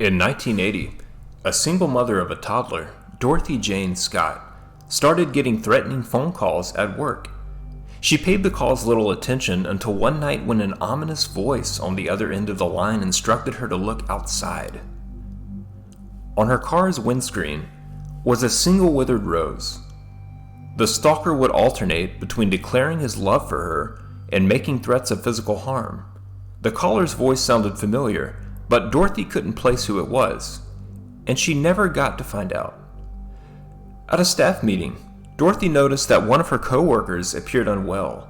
In 1980, a single mother of a toddler, Dorothy Jane Scott, started getting threatening phone calls at work. She paid the calls little attention until one night when an ominous voice on the other end of the line instructed her to look outside. On her car's windscreen was a single withered rose. The stalker would alternate between declaring his love for her and making threats of physical harm. The caller's voice sounded familiar, but Dorothy couldn't place who it was, and she never got to find out. At a staff meeting, Dorothy noticed that one of her co-workers appeared unwell.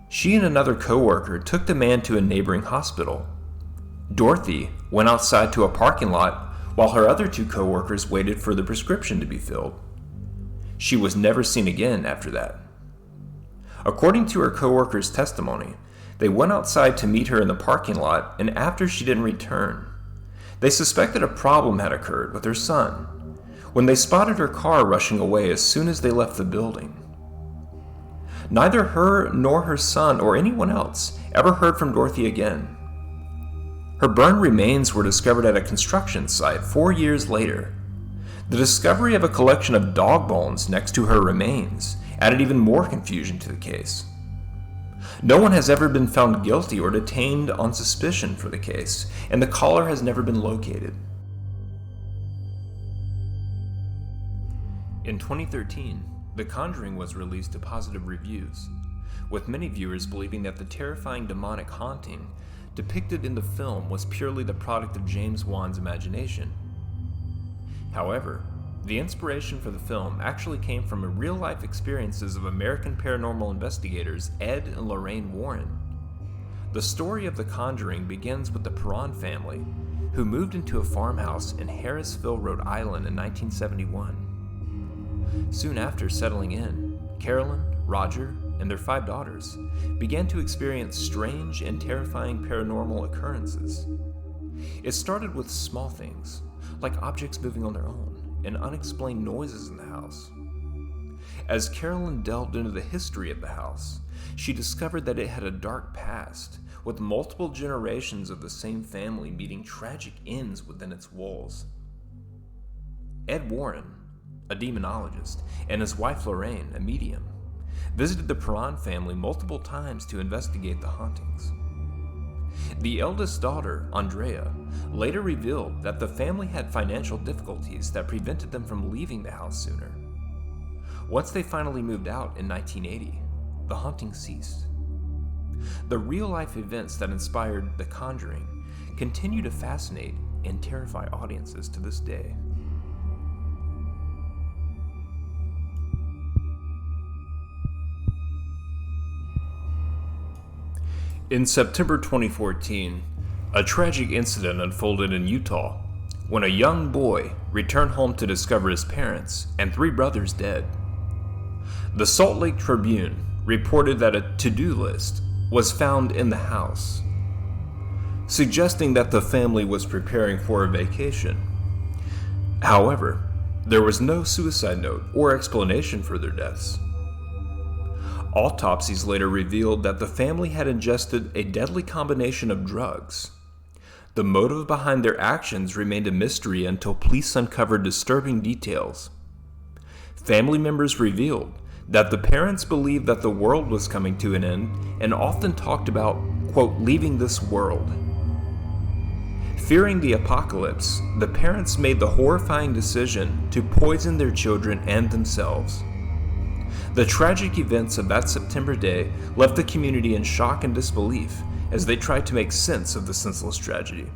She and another co-worker took the man to a neighboring hospital. Dorothy went outside to a parking lot while her other two co-workers waited for the prescription to be filled. She was never seen again after that. According to her co-workers' testimony, they went outside to meet her in the parking lot, and after she didn't return, they suspected a problem had occurred with her son when they spotted her car rushing away as soon as they left the building. Neither her nor her son or anyone else ever heard from Dorothy again. Her burned remains were discovered at a construction site 4 years later. The discovery of a collection of dog bones next to her remains added even more confusion to the case. No one has ever been found guilty or detained on suspicion for the case, and the caller has never been located. In 2013, The Conjuring was released to positive reviews, with many viewers believing that the terrifying demonic haunting depicted in the film was purely the product of James Wan's imagination. However, the inspiration for the film actually came from the real-life experiences of American paranormal investigators Ed and Lorraine Warren. The story of The Conjuring begins with the Perron family, who moved into a farmhouse in Harrisville, Rhode Island in 1971. Soon after settling in, Carolyn, Roger, and their 5 daughters began to experience strange and terrifying paranormal occurrences. It started with small things, like objects moving on their own, and unexplained noises in the house. As Carolyn delved into the history of the house, she discovered that it had a dark past, with multiple generations of the same family meeting tragic ends within its walls. Ed Warren, a demonologist, and his wife Lorraine, a medium, visited the Perron family multiple times to investigate the hauntings. The eldest daughter, Andrea, later revealed that the family had financial difficulties that prevented them from leaving the house sooner. Once they finally moved out in 1980, the haunting ceased. The real-life events that inspired The Conjuring continue to fascinate and terrify audiences to this day. In September 2014, a tragic incident unfolded in Utah when a young boy returned home to discover his parents and 3 brothers dead. The Salt Lake Tribune reported that a to-do list was found in the house, suggesting that the family was preparing for a vacation. However, there was no suicide note or explanation for their deaths. Autopsies later revealed that the family had ingested a deadly combination of drugs. The motive behind their actions remained a mystery until police uncovered disturbing details. Family members revealed that the parents believed that the world was coming to an end and often talked about, quote, leaving this world. Fearing the apocalypse, the parents made the horrifying decision to poison their children and themselves. The tragic events of that September day left the community in shock and disbelief as they tried to make sense of the senseless tragedy.